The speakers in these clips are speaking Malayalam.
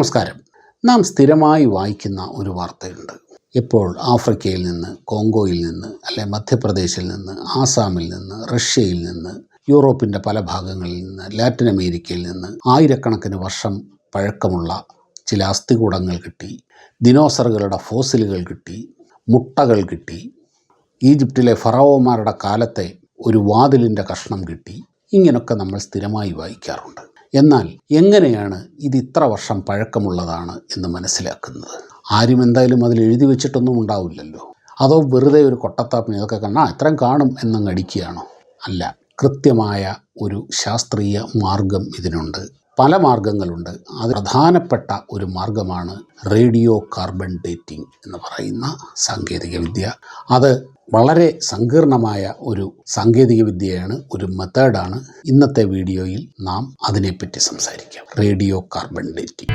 നമസ്കാരം. നാം സ്ഥിരമായി വായിക്കുന്ന ഒരു വാർത്തയുണ്ട്. ഇപ്പോൾ ആഫ്രിക്കയിൽ നിന്ന്, കോങ്കോയിൽ നിന്ന്, അല്ലെ മധ്യപ്രദേശിൽ നിന്ന്, ആസാമിൽ നിന്ന്, റഷ്യയിൽ നിന്ന്, യൂറോപ്പിൻ്റെ പല ഭാഗങ്ങളിൽ നിന്ന്, ലാറ്റിൻ അമേരിക്കയിൽ നിന്ന് ആയിരക്കണക്കിന് വർഷം പഴക്കമുള്ള ചില അസ്ഥികൂടങ്ങൾ കിട്ടി, ദിനോസറുകളുടെ ഫോസിലുകൾ കിട്ടി, മുട്ടകൾ കിട്ടി, ഈജിപ്തിലെ ഫറവോമാരുടെ കാലത്തെ ഒരു വാതിലിൻ്റെ കഷ്ണം കിട്ടി. ഇങ്ങനൊക്കെ നമ്മൾ സ്ഥിരമായി വായിക്കാറുണ്ട്. എന്നാൽ എങ്ങനെയാണ് ഇത് ഇത്ര വർഷം പഴക്കമുള്ളതാണ് എന്ന് മനസ്സിലാക്കുന്നത്? ആരും എന്തായാലും അതിൽ എഴുതി വെച്ചിട്ടൊന്നും ഉണ്ടാവില്ലല്ലോ. അതോ വെറുതെ ഒരു കൊട്ടത്താപ്പിന് ഇതൊക്കെ ഇത്രയും കാണും എന്നങ്ങ് അടിക്കുകയാണോ? അല്ല, കൃത്യമായ ഒരു ശാസ്ത്രീയ മാർഗം ഇതിനുണ്ട്. പല മാർഗങ്ങളുണ്ട്. അത് പ്രധാനപ്പെട്ട ഒരു മാർഗമാണ് റേഡിയോ കാർബൺ ഡേറ്റിംഗ് എന്ന് പറയുന്ന സാങ്കേതികവിദ്യ. അത് വളരെ സങ്കീർണമായ ഒരു സാങ്കേതികവിദ്യയാണ്, ഒരു മെത്തേഡാണ്. ഇന്നത്തെ വീഡിയോയിൽ നാം അതിനെപ്പറ്റി സംസാരിക്കാം. Radio carbon dating.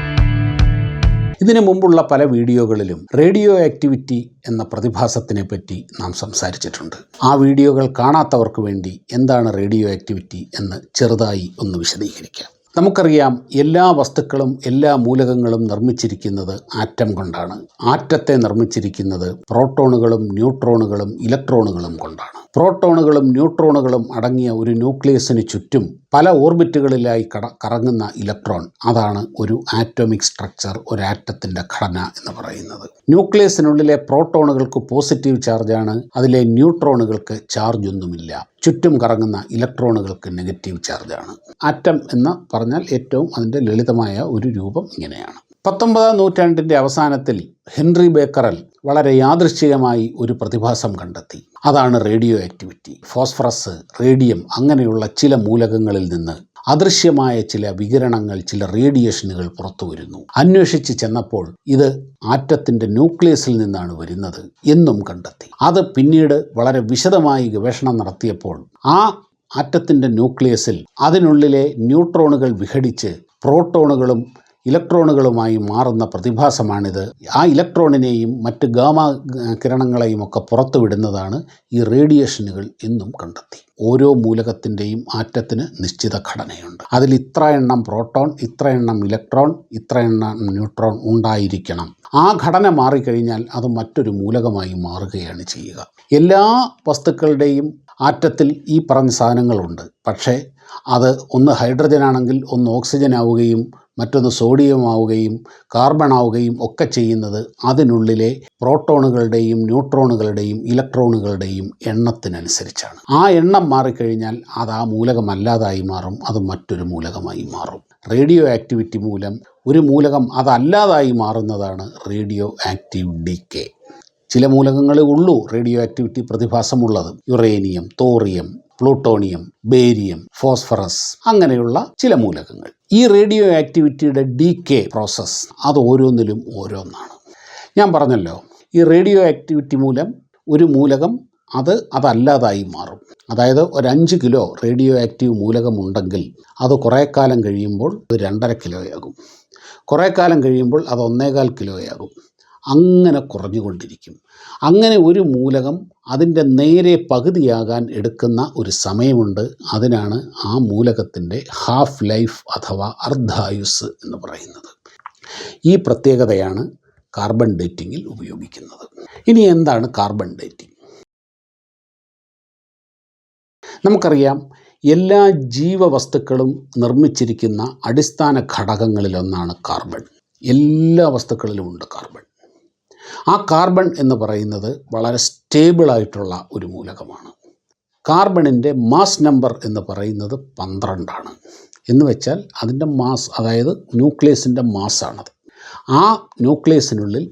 ഇതിനു മുമ്പുള്ള പല വീഡിയോകളിലും റേഡിയോ ആക്ടിവിറ്റി എന്ന പ്രതിഭാസത്തിനെ പറ്റി നാം സംസാരിച്ചിട്ടുണ്ട്. ആ വീഡിയോകൾ കാണാത്തവർക്ക് വേണ്ടി എന്താണ് റേഡിയോ ആക്ടിവിറ്റി എന്ന് ചെറുതായി ഒന്ന് വിശദീകരിക്കാം. നമുക്കറിയാം, എല്ലാ വസ്തുക്കളും എല്ലാ മൂലകങ്ങളും നിർമ്മിച്ചിരിക്കുന്നത് ആറ്റം കൊണ്ടാണ്. ആറ്റത്തെ നിർമ്മിച്ചിരിക്കുന്നത് പ്രോട്ടോണുകളും ന്യൂട്രോണുകളും ഇലക്ട്രോണുകളും കൊണ്ടാണ്. പ്രോട്ടോണുകളും ന്യൂട്രോണുകളും അടങ്ങിയ ഒരു ന്യൂക്ലിയസിന് ചുറ്റും പല ഓർബിറ്റുകളിലായി കറങ്ങുന്ന ഇലക്ട്രോൺ, അതാണ് ഒരു ആറ്റോമിക് സ്ട്രക്ചർ, ഒരു ആറ്റത്തിൻ്റെ ഘടന എന്ന് പറയുന്നത്. ന്യൂക്ലിയസിനുള്ളിലെ പ്രോട്ടോണുകൾക്ക് പോസിറ്റീവ് ചാർജാണ്, അതിലെ ന്യൂട്രോണുകൾക്ക് ചാർജ് ഒന്നുമില്ല. ചുറ്റും കറങ്ങുന്ന ഇലക്ട്രോണുകൾക്ക് നെഗറ്റീവ് ചാർജാണ്. ആറ്റം എന്ന് പറഞ്ഞാൽ ഏറ്റവും അതിൻ്റെ ലളിതമായ ഒരു രൂപം ഇങ്ങനെയാണ്. 19-ാം നൂറ്റാണ്ടിൻ്റെ അവസാനത്തിൽ ഹെൻറി ബേക്കറൽ വളരെ യാദൃശ്ചികമായി ഒരു പ്രതിഭാസം കണ്ടെത്തി. അതാണ് റേഡിയോ ആക്ടിവിറ്റി. ഫോസ്ഫറസ്, റേഡിയം അങ്ങനെയുള്ള ചില മൂലകങ്ങളിൽ നിന്ന് അദൃശ്യമായ ചില വികിരണങ്ങൾ, ചില റേഡിയേഷനുകൾ പുറത്തു വരുന്നു. അന്വേഷിച്ച് ചെന്നപ്പോൾ ഇത് ആറ്റത്തിൻ്റെ ന്യൂക്ലിയസിൽ നിന്നാണ് വരുന്നത് എന്നും കണ്ടെത്തി. അത് പിന്നീട് വളരെ വിശദമായി ഗവേഷണം നടത്തിയപ്പോൾ ആ ആറ്റത്തിൻ്റെ ന്യൂക്ലിയസിൽ അതിനുള്ളിലെ ന്യൂട്രോണുകൾ വിഘടിച്ച് പ്രോട്ടോണുകളും ഇലക്ട്രോണുകളുമായി മാറുന്ന പ്രതിഭാസമാണിത്. ആ ഇലക്ട്രോണിനെയും മറ്റ് ഗാമ കിരണങ്ങളെയും ഒക്കെ പുറത്തുവിടുന്നതാണ് ഈ റേഡിയേഷനുകൾ എന്നും കണ്ടെത്തി. ഓരോ മൂലകത്തിൻ്റെയും ആറ്റത്തിന് നിശ്ചിത ഘടനയുണ്ട്. അതിൽ ഇത്ര എണ്ണം പ്രോട്ടോൺ, ഇത്ര എണ്ണം ഇലക്ട്രോൺ, ഇത്ര എണ്ണം ന്യൂട്രോൺ ഉണ്ടായിരിക്കണം. ആ ഘടന മാറിക്കഴിഞ്ഞാൽ അത് മറ്റൊരു മൂലകമായി മാറുകയാണ് ചെയ്യുക. എല്ലാ വസ്തുക്കളുടെയും ആറ്റത്തിൽ ഈ പറഞ്ഞ സാധനങ്ങളുണ്ട്. പക്ഷേ അത് ഒന്ന് ഹൈഡ്രജൻ ആണെങ്കിൽ ഒന്ന് ഓക്സിജൻ ആവുകയും മറ്റൊന്ന് സോഡിയം ആവുകയും കാർബൺ ആവുകയും ഒക്കെ ചെയ്യുന്നത് അതിനുള്ളിലെ പ്രോട്ടോണുകളുടെയും ന്യൂട്രോണുകളുടെയും ഇലക്ട്രോണുകളുടെയും എണ്ണത്തിനനുസരിച്ചാണ്. ആ എണ്ണം മാറിക്കഴിഞ്ഞാൽ അത് ആ മൂലകമല്ലാതായി മാറും, അത് മറ്റൊരു മൂലകമായി മാറും. റേഡിയോ ആക്ടിവിറ്റി മൂലം ഒരു മൂലകം അതല്ലാതായി മാറുന്നതാണ് റേഡിയോ ആക്റ്റീവ് ഡീക്കേ. ചില മൂലകങ്ങളേ ഉള്ളൂ റേഡിയോ ആക്ടിവിറ്റി പ്രതിഭാസമുള്ളത്. Uranium, thorium, plutonium, barium, phosphorus അങ്ങനെയുള്ള ചില മൂലകങ്ങൾ. ഈ റേഡിയോ ആക്ടിവിറ്റിയുടെ ഡീക്കേ പ്രോസസ്സ് അത് ഓരോന്നിലും ഓരോന്നാണ്. ഞാൻ പറഞ്ഞല്ലോ, ഈ റേഡിയോ ആക്ടിവിറ്റി മൂലം ഒരു മൂലകം അതല്ലാതായി മാറും. അതായത് ഒരു 5 കിലോ റേഡിയോ ആക്റ്റീവ് മൂലകമുണ്ടെങ്കിൽ അത് കുറേ കാലം കഴിയുമ്പോൾ അത് 2.5 കിലോയാകും. കുറേ കാലം കഴിയുമ്പോൾ അത് 1.25 കിലോയാകും. അങ്ങനെ കുറഞ്ഞുകൊണ്ടിരിക്കും. അങ്ങനെ ഒരു മൂലകം അതിൻ്റെ നേരെ പകുതിയാകാൻ എടുക്കുന്ന ഒരു സമയമുണ്ട്. അതിനാണ് ആ മൂലകത്തിൻ്റെ ഹാഫ് ലൈഫ് അഥവാ അർദ്ധായുസ് എന്ന് പറയുന്നത്. ഈ പ്രത്യേകതയാണ് കാർബൺ ഡേറ്റിങ്ങിൽ ഉപയോഗിക്കുന്നത്. ഇനി എന്താണ് കാർബൺ ഡേറ്റിംഗ്? നമുക്കറിയാം, എല്ലാ ജീവവസ്തുക്കളും നിർമ്മിച്ചിരിക്കുന്ന അടിസ്ഥാന ഘടകങ്ങളിലൊന്നാണ് കാർബൺ. എല്ലാ വസ്തുക്കളിലും ഉണ്ട് കാർബൺ. ആ കാർബൺ എന്ന് പറയുന്നത് വളരെ സ്റ്റേബിളായിട്ടുള്ള ഒരു മൂലകമാണ്. കാർബണിൻ്റെ മാസ് നമ്പർ എന്ന് പറയുന്നത് 12 ആണ്. എന്ന് വെച്ചാൽ അതിൻ്റെ മാസ്, അതായത് ന്യൂക്ലിയസിൻ്റെ മാസ്സാണത്. ആ ന്യൂക്ലിയസിനുള്ളിൽ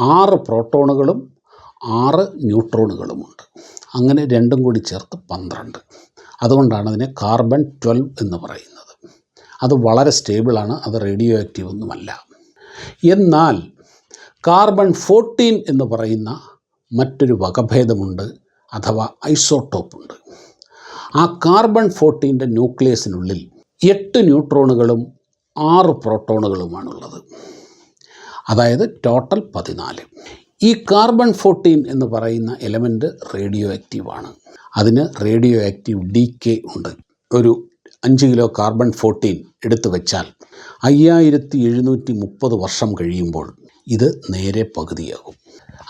6 പ്രോട്ടോണുകളും 6 ന്യൂട്രോണുകളുമുണ്ട്. അങ്ങനെ രണ്ടും കൂടി ചേർത്ത് 12. അതുകൊണ്ടാണ് അതിനെ കാർബൺ 12 എന്ന് പറയുന്നത്. അത് വളരെ സ്റ്റേബിളാണ്, അത് റേഡിയോ ആക്റ്റീവ് ഒന്നുമല്ല. എന്നാൽ കാർബൺ 14 എന്ന് പറയുന്ന മറ്റൊരു വകഭേദമുണ്ട്, അഥവാ ഐസോട്ടോപ്പുണ്ട്. ആ കാർബൺ 14ൻ്റെ ന്യൂക്ലിയസിനുള്ളിൽ 8 ന്യൂട്രോണുകളും 6 പ്രോട്ടോണുകളുമാണുള്ളത്. അതായത് ടോട്ടൽ 14. ഈ കാർബൺ 14 എന്ന് പറയുന്ന എലമെൻറ്റ് റേഡിയോ ആക്റ്റീവാണ്. അതിന് റേഡിയോ ആക്റ്റീവ് ഡീക്കേ ഉണ്ട്. ഒരു 5 കിലോ കാർബൺ 14 എടുത്തു വെച്ചാൽ 5730 വർഷം കഴിയുമ്പോൾ ഇത് നേരെ പകുതിയാകും.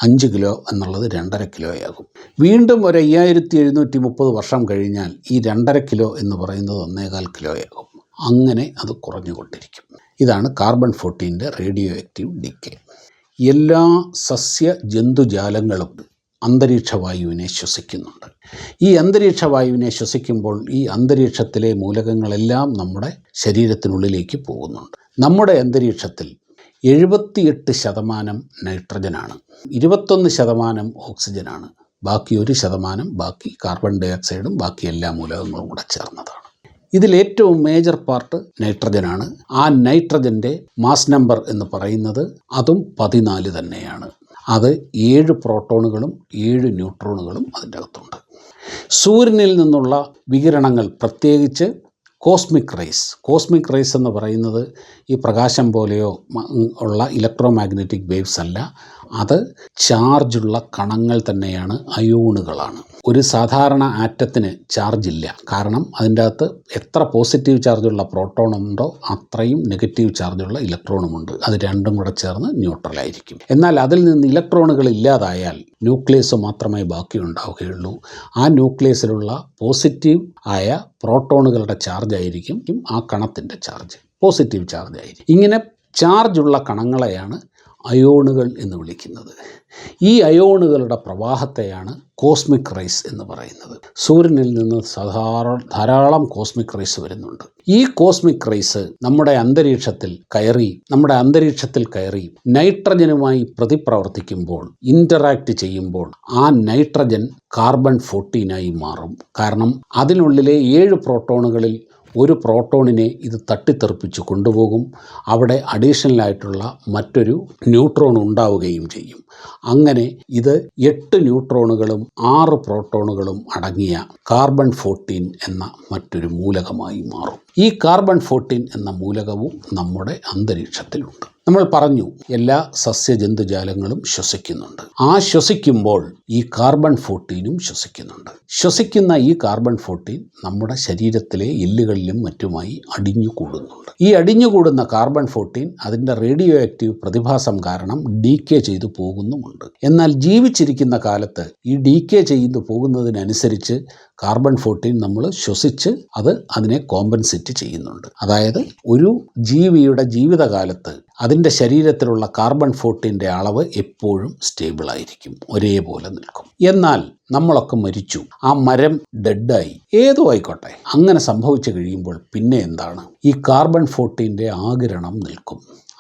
5 കിലോ എന്നുള്ളത് 2.5 കിലോയാകും. വീണ്ടും ഒരു 5730 വർഷം കഴിഞ്ഞാൽ ഈ 2.5 കിലോ എന്ന് പറയുന്നത് 1.25 കിലോയാകും. അങ്ങനെ അത് കുറഞ്ഞുകൊണ്ടിരിക്കും. ഇതാണ് കാർബൺ 14ൻ്റെ റേഡിയോ ആക്റ്റീവ് ഡീക്കേ. എല്ലാ സസ്യ ജന്തുജാലങ്ങളും അന്തരീക്ഷവായുവിനെ ശ്വസിക്കുന്നുണ്ട്. ഈ അന്തരീക്ഷവായുവിനെ ശ്വസിക്കുമ്പോൾ ഈ അന്തരീക്ഷത്തിലെ മൂലകങ്ങളെല്ലാം നമ്മുടെ ശരീരത്തിനുള്ളിലേക്ക് പോകുന്നുണ്ട്. നമ്മുടെ അന്തരീക്ഷത്തിൽ 78% നൈട്രജനാണ്, 21% ഓക്സിജനാണ്, ബാക്കി 1% ബാക്കി കാർബൺ ഡൈ ഓക്സൈഡും ബാക്കി എല്ലാ മൂലകങ്ങളും കൂടെ ചേർന്നതാണ്. ഇതിലേറ്റവും മേജർ പാർട്ട് നൈട്രജനാണ്. ആ നൈട്രജൻ്റെ മാസ് നമ്പർ എന്ന് പറയുന്നത് അതും 14 തന്നെയാണ്. അത് 7 പ്രോട്ടോണുകളും 7 ന്യൂട്രോണുകളും അതിൻ്റെ അകത്തുണ്ട്. സൂര്യനിൽ നിന്നുള്ള വികിരണങ്ങൾ, പ്രത്യേകിച്ച് കോസ്മിക് റേസ് എന്ന് പറയുന്നത് ഈ പ്രകാശം പോലെയോ ഉള്ള ഇലക്ട്രോ മാഗ്നറ്റിക് വേവ്സ് അല്ല, അത് ചാർജുള്ള കണങ്ങൾ തന്നെയാണ്, അയോണുകളാണ്. ഒരു സാധാരണ ആറ്റത്തിന് ചാർജില്ല, കാരണം അതിൻ്റെ അകത്ത് എത്ര പോസിറ്റീവ് ചാർജുള്ള പ്രോട്ടോണുണ്ടോ അത്രയും നെഗറ്റീവ് ചാർജുള്ള ഇലക്ട്രോണുമുണ്ട്. അത് രണ്ടും കൂടെ ചേർന്ന് ന്യൂട്രലായിരിക്കും. എന്നാൽ അതിൽ നിന്ന് ഇലക്ട്രോണുകൾ ഇല്ലാതായാൽ ന്യൂക്ലിയസ് മാത്രമേ ബാക്കി ഉണ്ടാവുകയുള്ളൂ. ആ ന്യൂക്ലിയസിലുള്ള പോസിറ്റീവ് ആയ പ്രോട്ടോണുകളുടെ ചാർജ് ആയിരിക്കും ആ കണത്തിൻ്റെ ചാർജ്, പോസിറ്റീവ് ചാർജ് ആയിരിക്കും. ഇങ്ങനെ ചാർജുള്ള കണങ്ങളെയാണ് അയോണുകൾ എന്ന് വിളിക്കുന്നത്. ഈ അയോണുകളുടെ പ്രവാഹത്തെയാണ് കോസ്മിക് റേസ് എന്ന് പറയുന്നത്. സൂര്യനിൽ നിന്ന് ധാരാളം കോസ്മിക് റേസ് വരുന്നുണ്ട്. ഈ കോസ്മിക് റേസ് നമ്മുടെ അന്തരീക്ഷത്തിൽ കയറി നൈട്രജനുമായി പ്രതിപ്രവർത്തിക്കുമ്പോൾ, ഇൻ്ററാക്ട് ചെയ്യുമ്പോൾ ആ നൈട്രജൻ കാർബൺ 14 മാറും. കാരണം അതിനുള്ളിലെ 7 പ്രോട്ടോണുകളിൽ ഒരു പ്രോട്ടോണിനെ ഇത് തട്ടിത്തെറിപ്പിച്ച് കൊണ്ടുപോകും. അവിടെ അഡീഷണലായിട്ടുള്ള മറ്റൊരു ന്യൂട്രോൺ ഉണ്ടാവുകയും ചെയ്യും. അങ്ങനെ ഇത് 8 ന്യൂട്രോണുകളും 6 പ്രോട്ടോണുകളും അടങ്ങിയ കാർബൺ 14 എന്ന മറ്റൊരു മൂലകമായി മാറും. ഈ കാർബൺ 14 എന്ന മൂലകവും നമ്മുടെ അന്തരീക്ഷത്തിലുണ്ട്. നമ്മൾ പറഞ്ഞു, എല്ലാ സസ്യജന്തുജാലങ്ങളും ശ്വസിക്കുന്നുണ്ട്. ആ ശ്വസിക്കുമ്പോൾ ഈ കാർബൺ 14ഉം ശ്വസിക്കുന്നുണ്ട്. ശ്വസിക്കുന്ന ഈ കാർബൺ 14 നമ്മുടെ ശരീരത്തിലെ എല്ലുകളിലും മറ്റുമായി അടിഞ്ഞുകൂടുന്നുണ്ട്. ഈ അടിഞ്ഞുകൂടുന്ന കാർബൺ 14 അതിൻ്റെ റേഡിയോ ആക്റ്റീവ് പ്രതിഭാസം കാരണം ഡീക്കേ ചെയ്തു പോകുന്നുമുണ്ട്. എന്നാൽ ജീവിച്ചിരിക്കുന്ന കാലത്ത് ഈ ഡീക്കേ ചെയ്തു പോകുന്നതിനനുസരിച്ച് കാർബൺ 14 നമ്മൾ ശ്വസിച്ച് അതിനെ കോമ്പൻസേറ്റ് ചെയ്യുന്നുണ്ട്. അതായത് ഒരു ജീവിയുടെ ജീവിതകാലത്ത് അതിൻ്റെ ശരീരത്തിലുള്ള കാർബൺ 14ൻ്റെ അളവ് എപ്പോഴും സ്റ്റേബിളായിരിക്കും, ഒരേപോലെ നിൽക്കും. എന്നാൽ നമ്മളൊക്കെ മരിച്ചു, ആ മരം ഡെഡായി, ഏതോ ആയിക്കോട്ടെ, അങ്ങനെ സംഭവിച്ചു കഴിയുമ്പോൾ പിന്നെ എന്താണ്? ഈ കാർബൺ 14ൻ്റെ ആഗിരണം നിൽക്കും,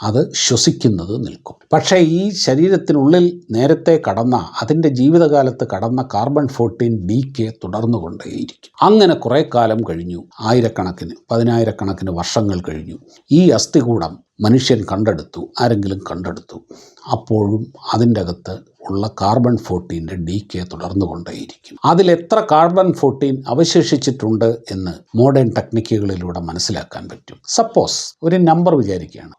അത് ശ്വസിക്കുന്നത് നിൽക്കും. പക്ഷേ ഈ ശരീരത്തിനുള്ളിൽ നേരത്തെ അതിൻ്റെ ജീവിതകാലത്ത് കടന്ന കാർബൺ 14 ഡീക്കേ തുടർന്നുകൊണ്ടേയിരിക്കും. അങ്ങനെ കുറേ കാലം കഴിഞ്ഞു, ആയിരക്കണക്കിന് 10,000-കണക്കിന് വർഷങ്ങൾ കഴിഞ്ഞു. ഈ അസ്ഥികൂടം മനുഷ്യൻ കണ്ടെടുത്തു, ആരെങ്കിലും കണ്ടെടുത്തു. അപ്പോഴും അതിൻ്റെ അകത്ത് ഉള്ള കാർബൺ 14ൻ്റെ ഡീക്കേ തുടർന്നുകൊണ്ടേയിരിക്കും. അതിലെത്ര കാർബൺ 14 അവശേഷിച്ചിട്ടുണ്ട് എന്ന് മോഡേൺ ടെക്നിക്കുകളിലൂടെ മനസ്സിലാക്കാൻ പറ്റും. സപ്പോസ് ഒരു നമ്പർ വിചാരിക്കുകയാണ്,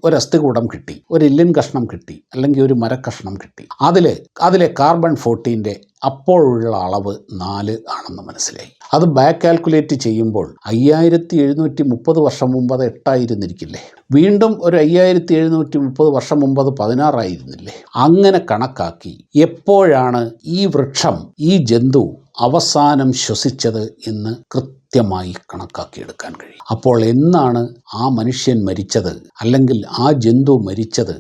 ഒരു അസ്ഥികൂടം കിട്ടി, ഒരു എല്ലിൻ കഷ്ണം കിട്ടി, അല്ലെങ്കിൽ ഒരു മരക്കഷ്ണം കിട്ടി. അതിലെ കാർബൺ 14ൻ്റെ അപ്പോഴുള്ള അളവ് 4 ആണെന്ന് മനസ്സിലായി. അത് ബാക്ക് കാൽക്കുലേറ്റ് ചെയ്യുമ്പോൾ 5730 വർഷം മുമ്പ് അത് 8 ആയിരുന്നിരിക്കില്ലേ? വീണ്ടും ഒരു 5730 വർഷം മുമ്പ് അത് 16 ആയിരുന്നില്ലേ? അങ്ങനെ കണക്കാക്കി എപ്പോഴാണ് ഈ വൃക്ഷം, ഈ ജന്തു അവസാനം ശ്വസിച്ചത് എന്ന് കൃത്യമായി കണക്കാക്കിയെടുക്കാൻ കഴിയും. അപ്പോൾ എന്നാണ് ആ മനുഷ്യൻ മരിച്ചത്, അല്ലെങ്കിൽ ആ ജന്തു മരിച്ചത്,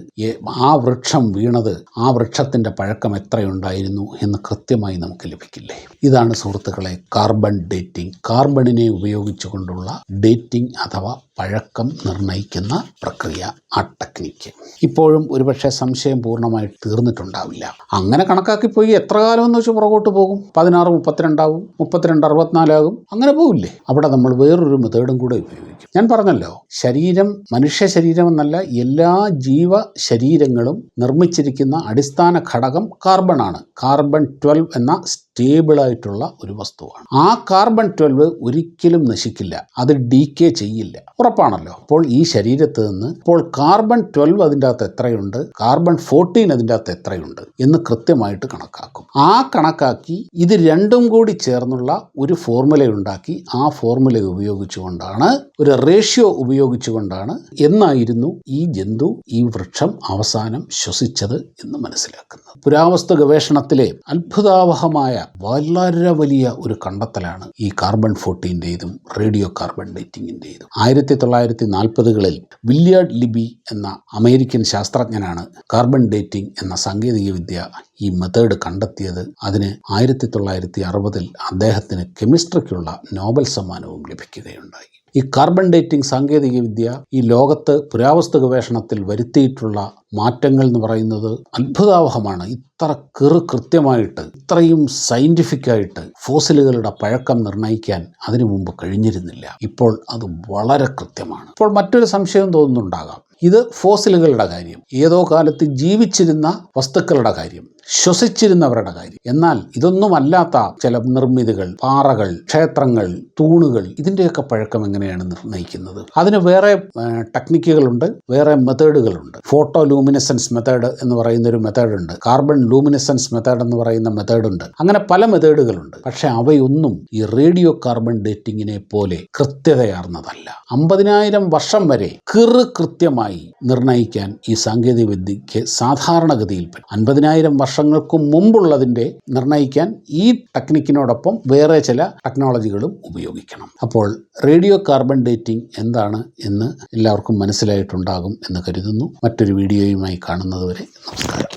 ആ വൃക്ഷം വീണത്, ആ വൃക്ഷത്തിൻ്റെ പഴക്കം എത്രയുണ്ടായിരുന്നു എന്ന് കൃത്യമായി നമുക്ക് ലഭിക്കില്ലേ? ഇതാണ് സുഹൃത്തുക്കളെ കാർബൺ ഡേറ്റിംഗ്. കാർബണിനെ ഉപയോഗിച്ചുകൊണ്ടുള്ള ഡേറ്റിംഗ് അഥവാ പഴക്കം നിർണ്ണയിക്കുന്ന പ്രക്രിയ, ആ ടെക്നിക്ക്. ഇപ്പോഴും ഒരുപക്ഷെ സംശയം പൂർണ്ണമായി തീർന്നിട്ടുണ്ടാവില്ല. അങ്ങനെ കണക്കാക്കിപ്പോയി എത്ര കാലം എന്ന് വെച്ചാൽ പുറകോട്ട് പോകും. 16 32 ആവും, 32 64 ആകും, അങ്ങനെ പോവില്ലേ? അവിടെ നമ്മൾ വേറൊരു മെത്തേഡും കൂടെ ഉപയോഗിക്കും. ഞാൻ പറഞ്ഞല്ലോ, ശരീരം, മനുഷ്യ ശരീരം എന്നല്ല, എല്ലാ ജീവ ശരീരങ്ങളും നിർമ്മിച്ചിരിക്കുന്ന അടിസ്ഥാന ഘടകം കാർബണാണ്. കാർബൺ 12 എന്ന സ്റ്റേബിളായിട്ടുള്ള ഒരു വസ്തുവാണ്. ആ കാർബൺ 12 ഒരിക്കലും നശിക്കില്ല, അത് ഡീക്കേ ചെയ്യില്ല, ഉറപ്പാണല്ലോ. അപ്പോൾ ഈ ശരീരത്ത് നിന്ന് ഇപ്പോൾ കാർബൺ 12 അതിൻ്റെ അകത്ത് എത്രയുണ്ട്, കാർബൺ 14 അതിൻ്റെ അകത്ത് എത്രയുണ്ട് എന്ന് കൃത്യമായിട്ട് കണക്കാക്കും. ആ കണക്കാക്കി ഇത് രണ്ടും കൂടി ചേർന്നുള്ള ഒരു ഫോർമുല ഉണ്ടാക്കി ആ ഫോർമുല ഉപയോഗിച്ചുകൊണ്ടാണ്, ഒരു റേഷ്യോ ഉപയോഗിച്ചുകൊണ്ടാണ് എന്നായിരുന്നു ഈ ജന്തു, ഈ വൃക്ഷം അവസാനം ശ്വസിച്ചത് എന്ന് മനസ്സിലാക്കുന്നത്. പുരാവസ്തു ഗവേഷണത്തിലെ അത്ഭുതാവഹമായ വളരെ വലിയ ഒരു കണ്ടെത്തലാണ് ഈ carbon 14-ൻ്റെതും radio carbon ഡേറ്റിങ്ങിൻ്റെതും. 1940-കളിൽ Villard Libi എന്ന അമേരിക്കൻ ശാസ്ത്രജ്ഞനാണ് കാർബൺ ഡേറ്റിംഗ് എന്ന സാങ്കേതികവിദ്യ, ഈ മെത്തേഡ് കണ്ടെത്തിയത്. അതിന് 1960-ൽ അദ്ദേഹത്തിന് കെമിസ്ട്രിക്കുള്ള നോബൽ സമ്മാനവും ലഭിക്കുകയുണ്ടായി. ഈ കാർബൺ ഡേറ്റിംഗ് സാങ്കേതികവിദ്യ ഈ ലോകത്ത് പുരാവസ്തു ഗവേഷണത്തിൽ വരുത്തിയിട്ടുള്ള മാറ്റങ്ങൾ എന്ന് പറയുന്നത് അത്ഭുതാവഹമാണ്. ഇത്ര കൃത്യമായിട്ട്, ഇത്രയും സയൻറ്റിഫിക്കായിട്ട് ഫോസിലുകളുടെ പഴക്കം നിർണ്ണയിക്കാൻ അതിനു മുമ്പ് കഴിഞ്ഞിരുന്നില്ല. ഇപ്പോൾ അത് വളരെ കൃത്യമാണ്. ഇപ്പോൾ മറ്റൊരു സംശയം തോന്നുന്നുണ്ടാകാം, ഇത് ഫോസിലുകളുടെ കാര്യം, ഏതോ കാലത്ത് ജീവിച്ചിരുന്ന വസ്തുക്കളുടെ കാര്യം, ശ്വസിച്ചിരുന്നവരുടെ കാര്യം. എന്നാൽ ഇതൊന്നുമല്ലാത്ത ചില നിർമ്മിതികൾ, പാറകൾ, ക്ഷേത്രങ്ങൾ, തൂണുകൾ, ഇതിൻ്റെയൊക്കെ പഴക്കം എങ്ങനെയാണ് നിർണ്ണയിക്കുന്നത്? അതിന് വേറെ ടെക്നിക്കുകളുണ്ട്, വേറെ മെത്തേഡുകളുണ്ട്. ഫോട്ടോ ലൂമിനസെൻസ് മെത്തേഡ് എന്ന് പറയുന്ന ഒരു മെത്തേഡുണ്ട്, കാർബൺ ലൂമിനസെൻസ് മെത്തേഡ് എന്ന് പറയുന്ന മെത്തേഡുണ്ട്. അങ്ങനെ പല മെത്തേഡുകളുണ്ട്. പക്ഷെ അവയൊന്നും ഈ റേഡിയോ കാർബൺ ഡേറ്റിങ്ങിനെ പോലെ കൃത്യതയാർന്നതല്ല. 50,000 വർഷം വരെ കൃത്യമായി നിർണ്ണയിക്കാൻ ഈ സാങ്കേതിക വിദ്യയ്ക്ക് സാധാരണഗതിയിൽ 50,000 വർഷങ്ങൾക്ക് മുമ്പുള്ളതിൻ്റെ നിർണ്ണയിക്കാൻ ഈ ടെക്നിക്കിനോടൊപ്പം വേറെ ചില ടെക്നോളജികളും ഉപയോഗിക്കണം. അപ്പോൾ റേഡിയോ കാർബൺ ഡേറ്റിംഗ് എന്താണ് എന്ന് എല്ലാവർക്കും മനസ്സിലായിട്ടുണ്ടാകും എന്ന് കരുതുന്നു. മറ്റൊരു വീഡിയോയുമായി കാണുന്നതുവരെ നമസ്കാരം.